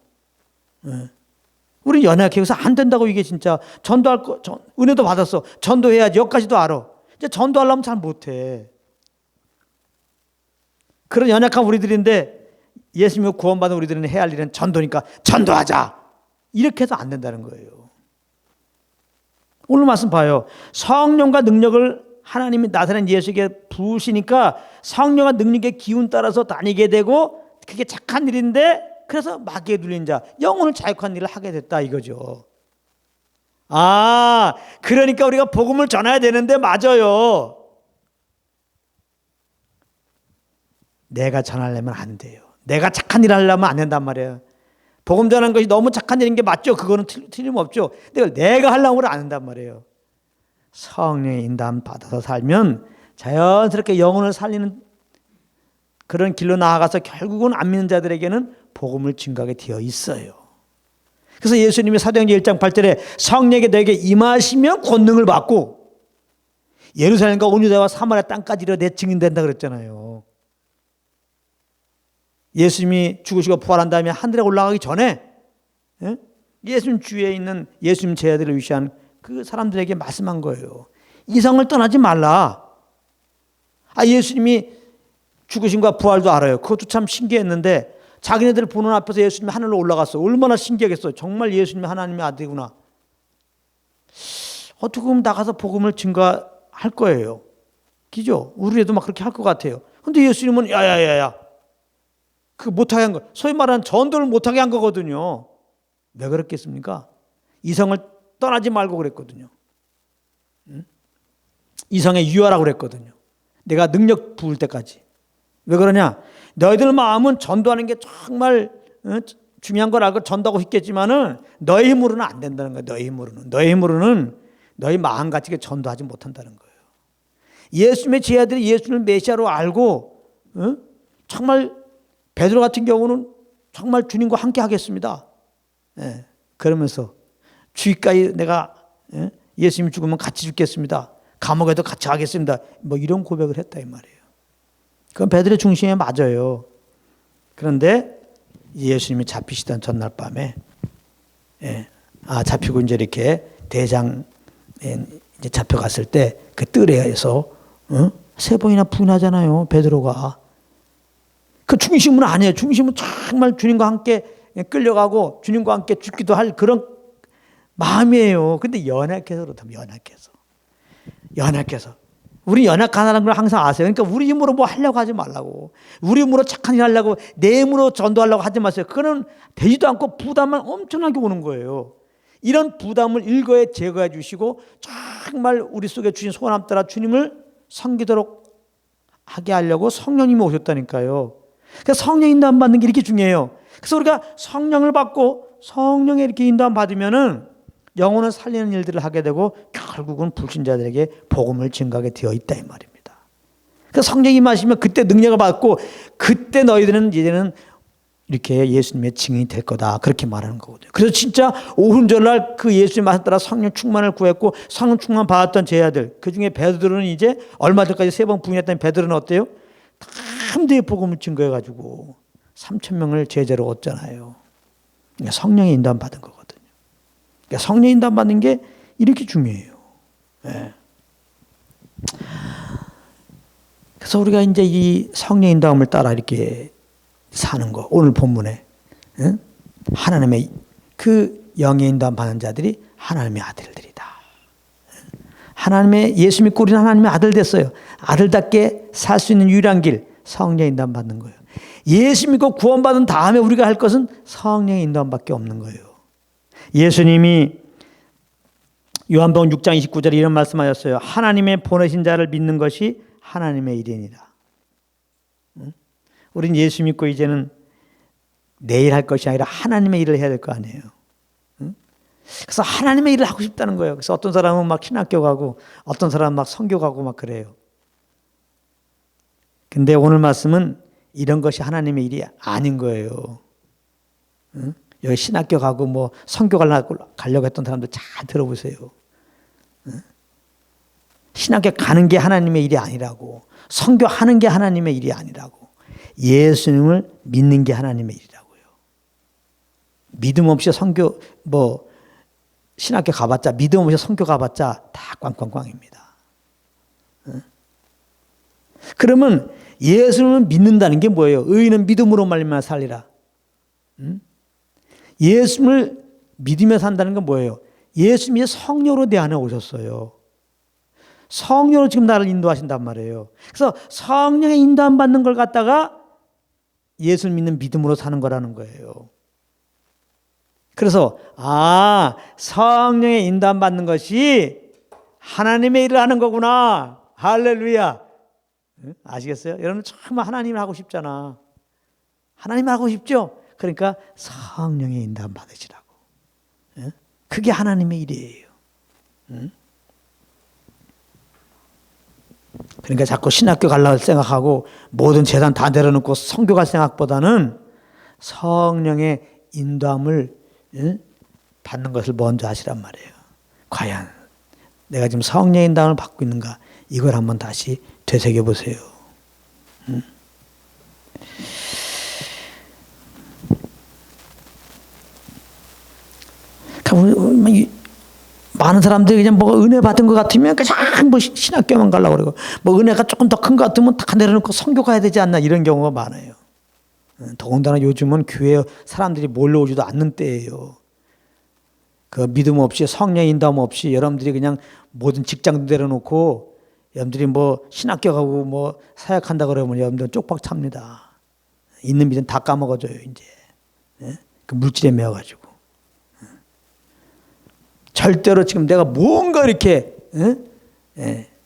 우리 연약해서 안 된다고. 이게 진짜 전도할 거 은혜도 받았어. 전도해야지. 여기까지도 알아. 이제 전도하려면 잘 못해. 그런 연약한 우리들인데 예수님을 구원받은 우리들은 해야 할 일은 전도니까 전도하자. 이렇게 해서 안 된다는 거예요. 오늘 말씀 봐요. 성령과 능력을 하나님이 나타낸 예수에게 부으시니까 성령과 능력의 기운 따라서 다니게 되고 그게 착한 일인데 그래서 마귀에 눌린 자, 영혼을 자유한 일을 하게 됐다 이거죠. 아, 그러니까 우리가 복음을 전해야 되는데 맞아요. 내가 전하려면 안 돼요. 내가 착한 일을 하려면 안 된단 말이에요. 복음 전하는 것이 너무 착한 일인 게 맞죠. 그거는 틀림없죠. 내가 하려고 안 한단 말이에요. 성령의 인도함 받아서 살면 자연스럽게 영혼을 살리는 그런 길로 나아가서 결국은 안 믿는 자들에게는 복음을 증거하게 되어 있어요. 그래서 예수님이 사도행전 1장 8절에 성령이 너에게 임하시면 권능을 받고 예루살렘과 온 유다와 사마리아 땅까지 이르러 내 증인된다 그랬잖아요. 예수님이 죽으시고 부활한 다음에 하늘에 올라가기 전에 예수님 주위에 있는 예수님 제자들을 위시한 그 사람들에게 말씀한 거예요. 이성을 떠나지 말라. 예수님이 죽으심과 부활도 알아요. 그것도 참 신기했는데 자기네들 보는 앞에서 예수님이 하늘로 올라갔어. 얼마나 신기하겠어요. 정말 예수님이 하나님의 아들이구나. 어떻게 보면 나가서 복음을 증거할 거예요. 그죠? 우리도 막 그렇게 할 것 같아요. 근데 예수님은 야야야야 그 못하게 한 거, 소위 말하는 전도를 못하게 한 거거든요. 왜 그랬겠습니까? 이성을 떠나지 말고 그랬거든요. 이성에 유하라고 그랬거든요. 내가 능력 부을 때까지. 왜 그러냐? 너희들 마음은 전도하는 게 정말 중요한 걸 알고 전도하고 싶겠지만은 너희 힘으로는 안 된다는 거예요. 너희 힘으로는 너희 마음같이 전도하지 못한다는 거예요. 예수님의 제자들이 예수님을 메시아로 알고 정말 베드로 같은 경우는 정말 주님과 함께 하겠습니다. 그러면서 주위까지 내가 예수님이 죽으면 같이 죽겠습니다. 감옥에도 같이 가겠습니다. 뭐 이런 고백을 했다 이 말이에요. 그건 베드로의 중심에 맞아요. 그런데 예수님이 잡히시던 전날 밤에 잡히고 이제 이렇게 대장에 이제 잡혀갔을 때 그 뜰에서 3번이나 부인하잖아요. 베드로가. 그 중심은 아니에요. 중심은 정말 주님과 함께 끌려가고 주님과 함께 죽기도 할 그런 마음이에요. 근데 연약해서 그렇다면 연약해서. 우리 연약하다는 걸 항상 아세요. 그러니까 우리 힘으로 뭐 하려고 하지 말라고. 우리 힘으로 착한 일 하려고 내 힘으로 전도하려고 하지 마세요. 그거는 되지도 않고 부담만 엄청나게 오는 거예요. 이런 부담을 일거에 제거해 주시고 정말 우리 속에 주신 소원함 따라 주님을 섬기도록 하게 하려고 성령님이 오셨다니까요. 그래서 성령 인도함 받는 게 이렇게 중요해요. 그래서 우리가 성령을 받고 성령에 이렇게 인도함 받으면은 영혼을 살리는 일들을 하게 되고 결국은 불신자들에게 복음을 증거하게 되어 있다 이 말입니다. 그래서 성령이 임하시면 그때 능력을 받고 그때 너희들은 이제는 이렇게 예수님의 증인이 될 거다 그렇게 말하는 거거든요. 그래서 진짜 오순절날 그 예수님 말씀 따라 성령 충만을 구했고 성령 충만 받았던 제자들 그중에 베드로는 이제 얼마 전까지 3번 부인했던 베드로는 어때요? 담대히 복음을 증거해가지고 3,000명을 제자로 얻잖아요. 그러니까 성령의 인도함 받은 거거든요. 그러니까 성령 인도함 받는 게 이렇게 중요해요. 그래서 우리가 이제 이 성령 인도함을 따라 이렇게 사는 거 오늘 본문에 하나님의 그 영의 인도함 받는 자들이 하나님의 아들들이다. 하나님의 예수 믿고 우리는 하나님의 아들 됐어요. 아들답게 살 수 있는 유일한 길 성령 인도함 받는 거예요. 예수 믿고 구원받은 다음에 우리가 할 것은 성령의 인도함밖에 없는 거예요. 예수님이 요한복음 6장 29절에 이런 말씀하셨어요. 하나님의 보내신 자를 믿는 것이 하나님의 일이니라. 우린 예수 믿고 이제는 내일 할 것이 아니라 하나님의 일을 해야 될 거 아니에요. 그래서 하나님의 일을 하고 싶다는 거예요. 그래서 어떤 사람은 막 신학교 가고 어떤 사람은 막 선교 가고 막 그래요. 근데 오늘 말씀은 이런 것이 하나님의 일이 아닌 거예요. 여기 신학교 가고 뭐 선교 가려고 했던 사람들 잘 들어보세요. 신학교 가는 게 하나님의 일이 아니라고. 선교하는 게 하나님의 일이 아니라고. 예수님을 믿는 게 하나님의 일이라고요. 믿음 없이 선교 신학교 가봤자 믿음 없이 선교 가봤자 다 꽝꽝꽝입니다. 그러면 예수를 믿는다는 게 뭐예요? 의인은 믿음으로 말미암아 살리라. 예수를 믿으며 산다는 건 뭐예요? 예수님이 성령으로 내 안에 오셨어요. 성령으로 지금 나를 인도하신단 말이에요. 그래서 성령의 인도함 받는 걸 갖다가 예수 믿는 믿음으로 사는 거라는 거예요. 그래서 성령의 인도함 받는 것이 하나님의 일을 하는 거구나. 할렐루야. 아시겠어요? 여러분 정말 하나님을 하고 싶잖아. 하나님을 하고 싶죠? 그러니까 성령의 인도함 받으시라고. 그게 하나님의 일이에요. 그러니까 자꾸 신학교 가려고 생각하고 모든 재산 다 내려놓고 선교 갈 생각보다는 성령의 인도함을 받는 것을 먼저 하시란 말이에요. 과연 내가 지금 성령의 인도함을 받고 있는가? 이걸 한번 다시 되새겨 보세요. 많은 사람들이 그냥 뭐 은혜 받은 것 같으면 그냥 뭐 신학교만 가려고 그러고 뭐 은혜가 조금 더 큰 것 같으면 다 내려놓고 선교 가야 되지 않나 이런 경우가 많아요. 더군다나 요즘은 교회에 사람들이 몰려오지도 않는 때예요. 그 믿음 없이 성령 인도함 없이 여러분들이 그냥 모든 직장도 내려놓고 여러분들이 뭐 신학교 가고 뭐 사역한다 그러면 여러분들 쪽박 찹니다. 있는 믿음 다 까먹어져요 이제. 그 물질에 매여가지고. 절대로 지금 내가 뭔가 이렇게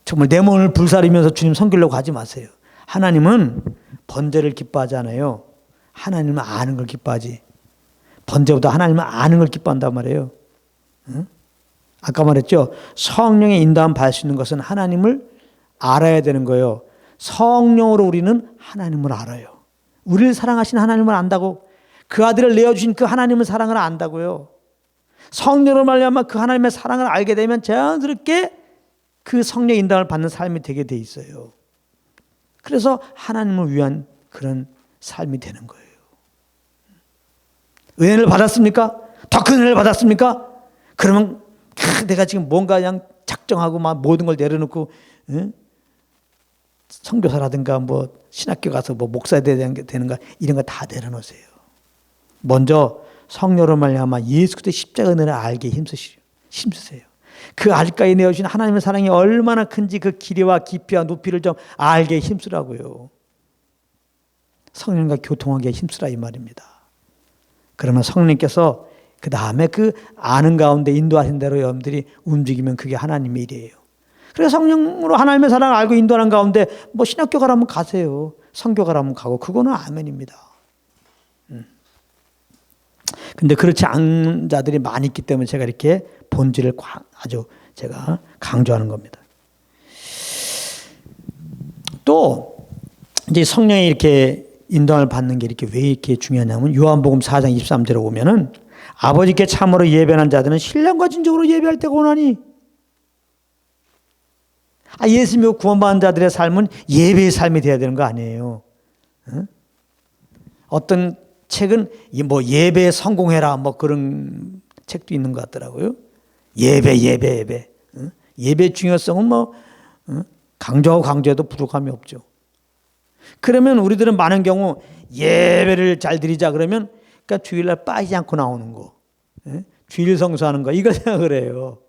정말 내 몸을 불사르면서 주님 섬기려고 하지 마세요. 하나님은 번제를 기뻐하지 않아요. 하나님은 아는 걸 기뻐하지. 번제보다 하나님은 아는 걸 기뻐한단 말이에요. 아까 말했죠. 성령의 인도함 받을 수 있는 것은 하나님을 알아야 되는 거예요. 성령으로 우리는 하나님을 알아요. 우리를 사랑하신 하나님을 안다고, 그 아들을 내어주신 그 하나님의 사랑을 안다고요. 성령으로 말미암아 그 하나님의 사랑을 알게 되면 자연스럽게 그 성령의 인도함을 받는 삶이 되게 돼 있어요. 그래서 하나님을 위한 그런 삶이 되는 거예요. 은혜를 받았습니까? 더 큰 은혜를 받았습니까? 그러면 내가 지금 뭔가 그냥 작정하고 막 모든 걸 내려놓고 선교사라든가 뭐 신학교 가서 뭐 목사 되는가 이런 거 다 내려놓으세요. 먼저 성령으로 말미암아 예수 그리스도의 십자가 은혜를 알게 힘쓰세요. 그 알까이 내어주신 하나님의 사랑이 얼마나 큰지 그 길이와 깊이와 높이를 좀 알게 힘쓰라고요. 성령과 교통하게 힘쓰라 이 말입니다. 그러면 성령님께서 그 다음에 그 아는 가운데 인도하신 대로 여러분들이 움직이면 그게 하나님의 일이에요. 그래서 성령으로 하나님의 사랑을 알고 인도하는 가운데 뭐 신학교 가라면 가세요. 선교 가라면 가고 그거는 아멘입니다. 근데 그렇지 않은 자들이 많이 있기 때문에 제가 이렇게 본질을 아주 제가 강조하는 겁니다. 또 이제 성령이 이렇게 인도함을 받는 게 이렇게 왜 이렇게 중요하냐면 요한복음 4장 23절에 보면은 아버지께 참으로 예배하는 자들은 신령과 진정으로 예배할 때가 오나니. 예수님을 구원받은 자들의 삶은 예배의 삶이 돼야 되는 거 아니에요. 어떤 책은 뭐 예배에 성공해라 뭐 그런 책도 있는 것 같더라고요. 예배. 예배 중요성은 뭐 강조하고 강조해도 부족함이 없죠. 그러면 우리들은 많은 경우 예배를 잘 드리자 그러면 그러니까 주일날 빠지지 않고 나오는 거, 주일 성수하는 거 이걸 생각을 해요.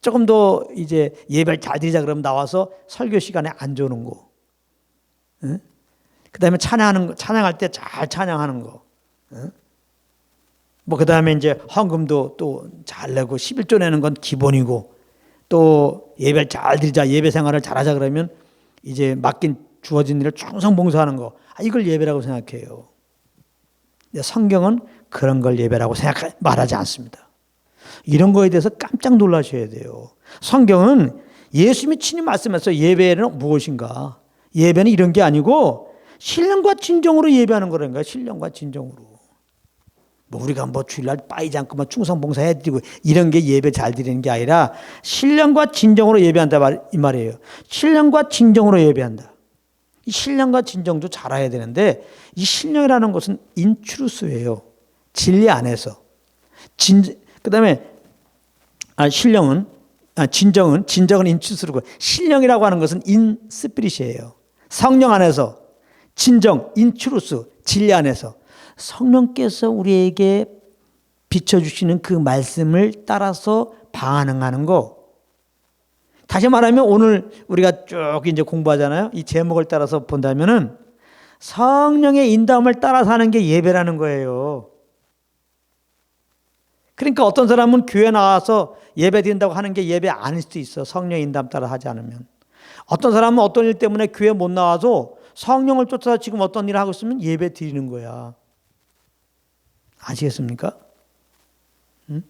조금 더 이제 예배를 잘 드리자 그러면 나와서 설교 시간에 앉아오는 거. 그 다음에 찬양할 때 잘 찬양하는 거. 뭐 그 다음에 이제 헌금도 또 잘 내고 11조 내는 건 기본이고 또 예배를 잘 드리자 예배 생활을 잘하자 그러면 이제 주어진 일을 충성 봉사하는 거. 이걸 예배라고 생각해요. 성경은 그런 걸 예배라고 말하지 않습니다. 이런 거에 대해서 깜짝 놀라셔야 돼요. 성경은 예수님이 친히 말씀하셨어요. 예배는 무엇인가? 예배는 이런 게 아니고 신령과 진정으로 예배하는 거라니까요. 신령과 진정으로. 뭐 우리가 뭐 주일날 빠이지 않고 막 충성봉사 해드리고 이런 게 예배 잘 드리는 게 아니라 신령과 진정으로 예배한다 이 말이에요. 신령과 진정으로 예배한다. 이 신령과 진정도 잘해야 되는데 이 신령이라는 것은 인트루스예요. 진리 안에서. 그 다음에 신령은 진정은 인추스르고, 신령이라고 하는 것은 인스피릿이에요. 성령 안에서, 진정, 인추루스, 진리 안에서 성령께서 우리에게 비춰주시는 그 말씀을 따라서 반응하는 거. 다시 말하면 오늘 우리가 쭉 이제 공부하잖아요. 이 제목을 따라서 본다면은 성령의 인도함을 따라서 하는 게 예배라는 거예요. 그러니까 어떤 사람은 교회 나와서 예배 드린다고 하는 게 예배 아닐 수도 있어. 성령의 인도함 따라 하지 않으면. 어떤 사람은 어떤 일 때문에 교회 못 나와서 성령을 쫓아서 지금 어떤 일을 하고 있으면 예배 드리는 거야. 아시겠습니까? 응?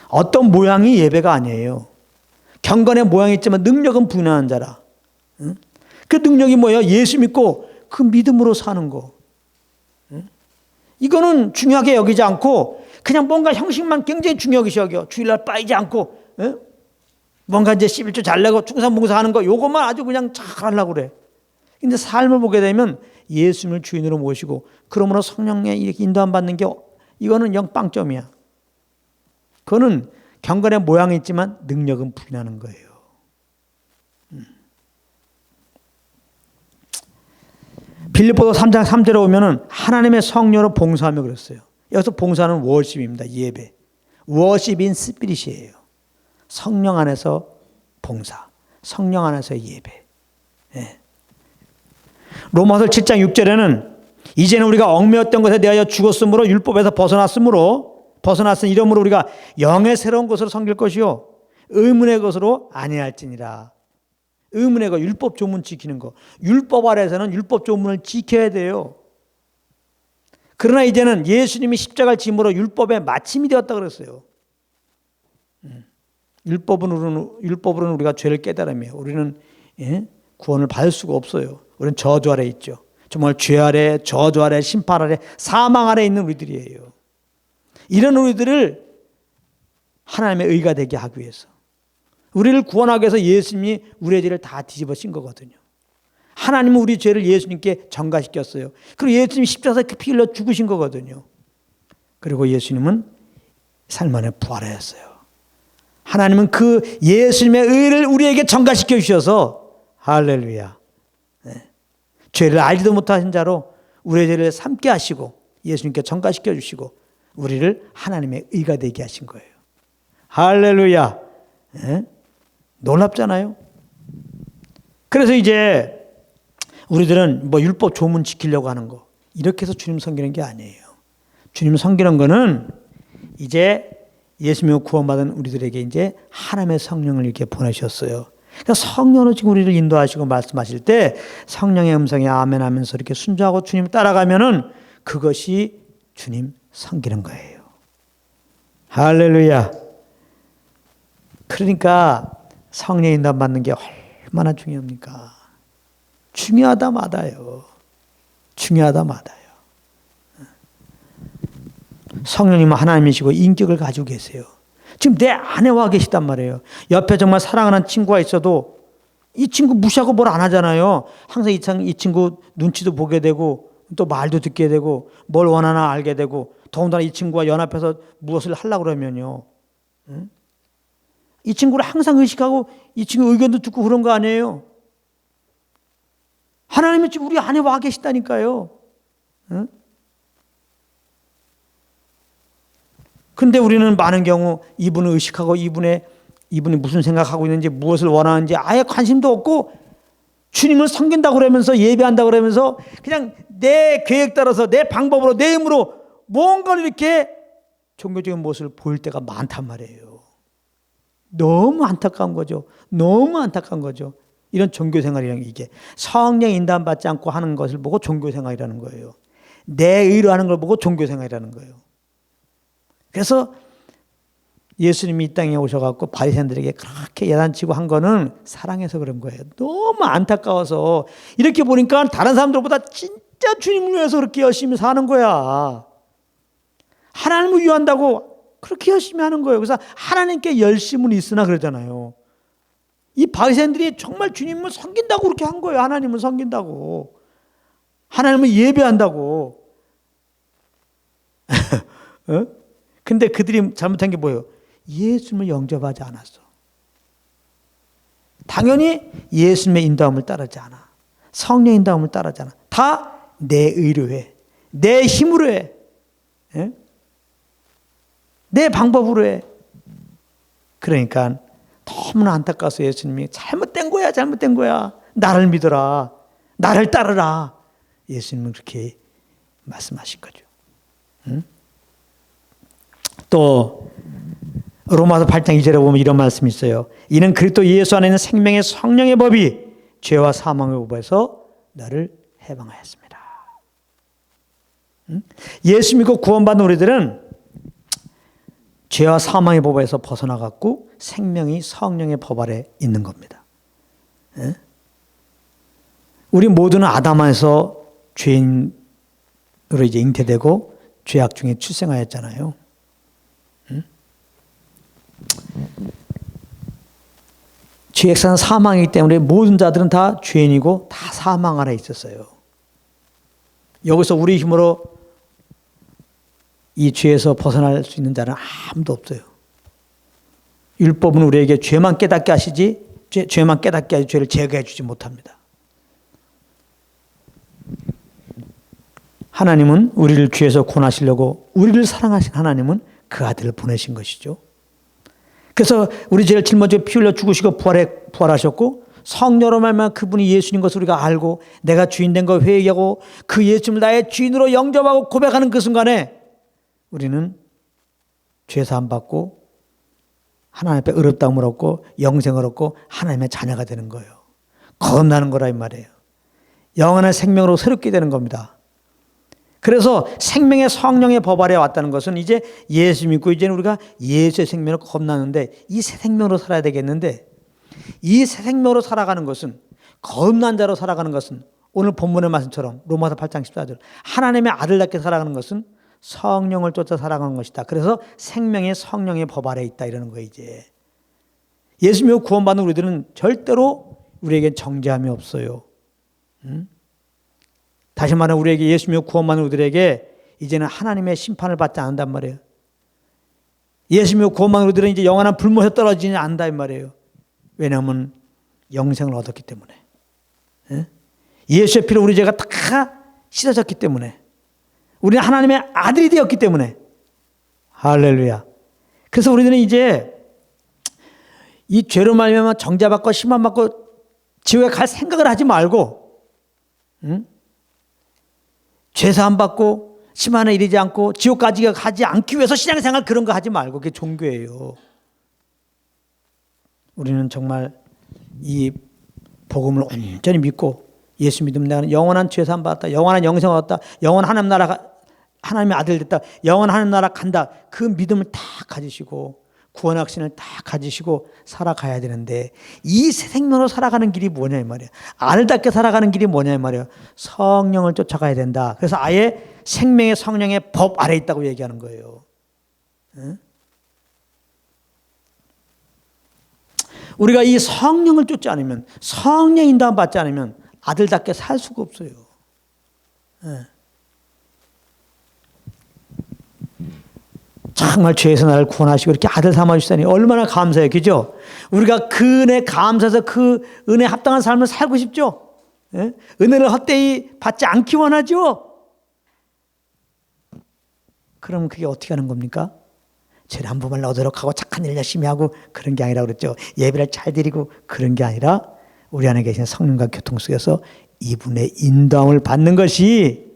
어떤 모양이 예배가 아니에요. 경건의 모양이 있지만 능력은 부인하는 자라. 응? 그 능력이 뭐예요? 예수 믿고 그 믿음으로 사는 거. 응? 이거는 중요하게 여기지 않고 그냥 뭔가 형식만 굉장히 중요하게 여겨. 주일날 빠지지 않고 응? 뭔가 이제 11조 잘 내고 충성봉사 하는 거 요것만 아주 그냥 잘 하려고 그래. 근데 삶을 보게 되면 예수님을 주인으로 모시고 그러므로 성령의 이렇게 인도함 받는 게 이거는 영 빵점이야. 그거는 경건의 모양이 있지만 능력은 부인하는 거예요. 빌립보서 3장 3절에 오면은 하나님의 성령으로 봉사하며 그랬어요. 여기서 봉사는 워십입니다. 예배. 워십인 스피릿이에요. 성령 안에서 봉사, 성령 안에서 예배. 예. 로마서 7장 6절에는 이제는 우리가 얽매였던 것에 대하여 죽었으므로 율법에서 벗어났은 이러므로 우리가 영의 새로운 것으로 섬길 것이요 의문의 것으로 아니할지니라. 의문의 것, 율법 조문 지키는 거. 율법 아래에서는 율법 조문을 지켜야 돼요. 그러나 이제는 예수님이 십자가를 짐으로 율법의 마침이 되었다 그랬어요. 율법으로는 우리가 죄를 깨달으며 우리는 구원을 받을 수가 없어요. 우리는 저주 아래 있죠. 정말 죄 아래, 저주 아래, 심판 아래, 사망 아래 있는 우리들이에요. 이런 우리들을 하나님의 의가 되게 하기 위해서, 우리를 구원하기 위해서 예수님이 우리의 죄를 다 뒤집어 씌운 거거든요. 하나님은 우리 죄를 예수님께 전가시켰어요. 그리고 예수님이 십자가에서 피 흘려 죽으신 거거든요. 그리고 예수님은 삶 안에 부활하셨어요. 하나님은 그 예수님의 의를 우리에게 전가시켜 주셔서 할렐루야. 네. 죄를 알지도 못하신 자로 우리의 죄를 삼게 하시고 예수님께 전가시켜 주시고 우리를 하나님의 의가 되게 하신 거예요. 할렐루야. 네. 놀랍잖아요. 그래서 이제 우리들은 뭐 율법 조문 지키려고 하는 거 이렇게 해서 주님 섬기는 게 아니에요. 주님 섬기는 거는 이제 예수님을 구원받은 우리들에게 이제 하나님의 성령을 이렇게 보내셨어요. 그러니까 성령으로 지금 우리를 인도하시고 말씀하실 때 성령의 음성에 아멘 하면서 이렇게 순종하고 주님 따라가면은 그것이 주님 섬기는 거예요. 할렐루야. 그러니까 성령 인도함 받는 게 얼마나 중요합니까? 중요하다 마다요. 중요하다 마다요. 성령님은 하나님이시고 인격을 가지고 계세요. 지금 내 안에 와 계시단 말이에요. 옆에 정말 사랑하는 친구가 있어도 이 친구 무시하고 뭘 안 하잖아요. 항상 이 친구 눈치도 보게 되고 또 말도 듣게 되고 뭘 원하나 알게 되고 더군다나 이 친구와 연합해서 무엇을 하려고 그러면요. 응? 이 친구를 항상 의식하고 이 친구 의견도 듣고 그런 거 아니에요. 하나님이 지금 우리 안에 와 계시다니까요. 응? 근데 우리는 많은 경우 이분을 의식하고 이분이 무슨 생각하고 있는지 무엇을 원하는지 아예 관심도 없고 주님을 섬긴다고 그러면서 예배한다고 그러면서 그냥 내 계획 따라서 내 방법으로 내 힘으로 뭔가를 이렇게 종교적인 모습을 보일 때가 많단 말이에요. 너무 안타까운 거죠. 너무 안타까운 거죠. 이런 종교생활이라는 게 이게 성령 인도함 받지 않고 하는 것을 보고 종교생활이라는 거예요. 내 의로 하는 걸 보고 종교생활이라는 거예요. 그래서 예수님이 이 땅에 오셔갖고 바리새인들에게 그렇게 야단치고 한 거는 사랑해서 그런 거예요. 너무 안타까워서 이렇게 보니까 다른 사람들보다 진짜 주님을 위해서 그렇게 열심히 사는 거야. 하나님을 위한다고 그렇게 열심히 하는 거예요. 그래서 하나님께 열심은 있으나 그러잖아요. 이 바리새인들이 정말 주님을 섬긴다고 그렇게 한 거예요. 하나님을 섬긴다고. 하나님을 예배한다고. 어? 근데 그들이 잘못한 게 뭐예요? 예수님을 영접하지 않았어. 당연히 예수님의 인도함을 따르지 않아. 성령의 인도함을 따르지 않아. 다 내 의로 해. 내 힘으로 해. 예? 내 방법으로 해. 그러니까 너무나 안타까워서 예수님이 잘못된 거야, 잘못된 거야. 나를 믿어라. 나를 따르라. 예수님은 그렇게 말씀하신 거죠. 응? 또 로마서 8장 2절에 보면 이런 말씀이 있어요. 이는 그리스도 예수 안에 있는 생명의 성령의 법이 죄와 사망의 법에서 나를 해방하였습니다. 응? 예수 믿고 구원받는 우리들은 죄와 사망의 법에서 벗어나갖고 생명이 성령의 법 아래 있는 겁니다. 응? 우리 모두는 아담 안에서 죄인으로 이제 잉태되고 죄악 중에 출생하였잖아요. 응? 죄의 액사는 사망이기 때문에 모든 자들은 다 죄인이고 다 사망 아래 있었어요. 여기서 우리 힘으로 이 죄에서 벗어날 수 있는 자는 아무도 없어요. 율법은 우리에게 죄만 깨닫게 하시지 죄만 깨닫게 하지 죄를 제거해 주지 못합니다. 하나님은 우리를 죄에서 구원하시려고 우리를 사랑하신 하나님은 그 아들을 보내신 것이죠. 그래서 우리 죄를 짊어지고 피 흘려 죽으시고 부활하셨고 성령으로 말미암아 그분이 예수님 것을 우리가 알고 내가 주인 된 걸 회개하고 그 예수님을 나의 주인으로 영접하고 고백하는 그 순간에 우리는 죄사함 받고 하나님 앞에 의롭다함을 얻고 영생을 얻고 하나님의 자녀가 되는 거예요. 거듭나는 거라 이 말이에요. 영원한 생명으로 새롭게 되는 겁니다. 그래서 생명의 성령의 법 아래 왔다는 것은 이제 예수 믿고 이제는 우리가 예수의 생명으로 거듭나는데 이 새 생명으로 살아야 되겠는데 이 새 생명으로 살아가는 것은 거듭난 자로 살아가는 것은 오늘 본문의 말씀처럼 로마서 8장 14절 하나님의 아들답게 살아가는 것은 성령을 쫓아 살아가는 것이다. 그래서 생명의 성령의 법 아래 있다 이러는 거예요. 이제 예수 믿고 구원받는 우리들은 절대로 우리에게 정죄함이 없어요. 다시 말하면 우리에게 예수 믿고 구원받는 우리들에게 이제는 하나님의 심판을 받지 않는단 말이에요. 예수 믿고 구원받는 우리들은 이제 영원한 불못에 떨어지지 않는다 이 말이에요. 왜냐하면 영생을 얻었기 때문에. 예수의 피로 우리 죄가 다 씻어졌기 때문에. 우리는 하나님의 아들이 되었기 때문에. 할렐루야. 그래서 우리들은 이제 이 죄로 말미암아 정죄받고 심판받고 지옥에 갈 생각을 하지 말고 죄사함 받고 심판에 이르지 않고 지옥까지 가지 않기 위해서 신앙생활 그런 거 하지 말고 그게 종교예요. 우리는 정말 이 복음을 온전히 믿고 예수 믿으면 내가 영원한 죄사함 받았다. 영원한 영생을 얻었다. 영원한 하나님 나라 하나님의 아들 됐다. 영원한 하나님 나라 간다. 그 믿음을 다 가지시고 구원 확신을 다 가지시고 살아가야 되는데 이 새 생명으로 살아가는 길이 뭐냐 이 말이에요. 아들답게 살아가는 길이 뭐냐 이 말이에요. 성령을 쫓아가야 된다. 그래서 아예 생명의 성령의 법 아래 있다고 얘기하는 거예요. 응? 우리가 이 성령을 쫓지 않으면 성령 인도함 받지 않으면 아들답게 살 수가 없어요. 응. 정말 죄에서 나를 구원하시고 이렇게 아들 삼아주시다니 얼마나 감사해요. 그죠? 우리가 그 은혜 감사해서 그 은혜 합당한 삶을 살고 싶죠? 예? 은혜를 헛되이 받지 않기 원하죠? 그럼 그게 어떻게 하는 겁니까? 죄를 한 번만 얻도록 하고 착한 일 열심히 하고 그런 게 아니라 그랬죠. 예배를 잘 드리고 그런 게 아니라 우리 안에 계신 성령과 교통 속에서 이분의 인도함을 받는 것이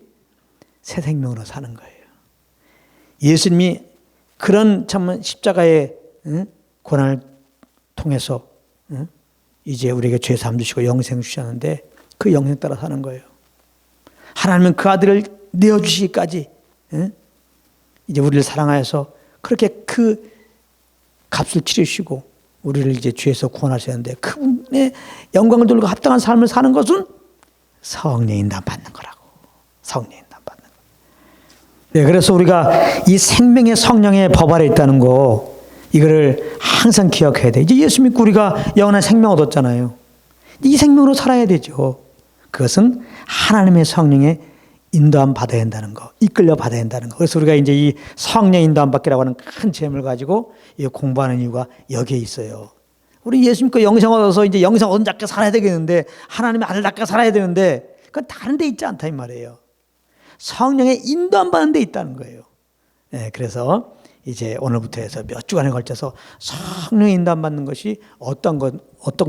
새 생명으로 사는 거예요. 예수님이 그런 참 십자가의 고난을 통해서 이제 우리에게 죄 사함 주시고 영생 주셨는데 그 영생 따라 사는 거예요. 하나님은 그 아들을 내어주시기까지 이제 우리를 사랑하여서 그렇게 그 값을 치르시고 우리를 이제 죄에서 구원하셨는데 그분의 영광을 돌리고 합당한 삶을 사는 것은 성령의 인도함 받는 거라고. 성령의 인도함 받는 거. 네, 그래서 우리가 이 생명의 성령의 법 아래 있다는 거 이거를 항상 기억해야 돼. 이제 예수 믿고 우리가 영원한 생명 얻었잖아요. 이 생명으로 살아야 되죠. 그것은 하나님의 성령의 인도함 받아야 한다는 거, 이끌려 받아야 한다는 거. 그래서 우리가 이제 이 성령 인도함 받기라고 하는 큰 재물을 가지고 공부하는 이유가 여기에 있어요. 우리 예수 믿고 영생 얻어서 이제 영생 얻은 자께 살아야 되겠는데, 하나님의 아들 답게 살아야 되는데, 그건 다른 데 있지 않다 이 말이에요. 성령의 인도함 받는 데 있다는 거예요. 네, 그래서 이제 오늘부터 해서 몇 주간에 걸쳐서 성령의 인도함 받는 것이 어떤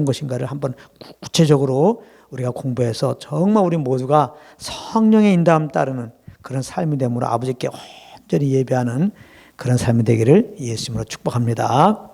것인가를 한번 구체적으로 우리가 공부해서 정말 우리 모두가 성령의 인도함 따르는 그런 삶이 되므로 아버지께 온전히 예배하는 그런 삶이 되기를 예수님으로 축복합니다.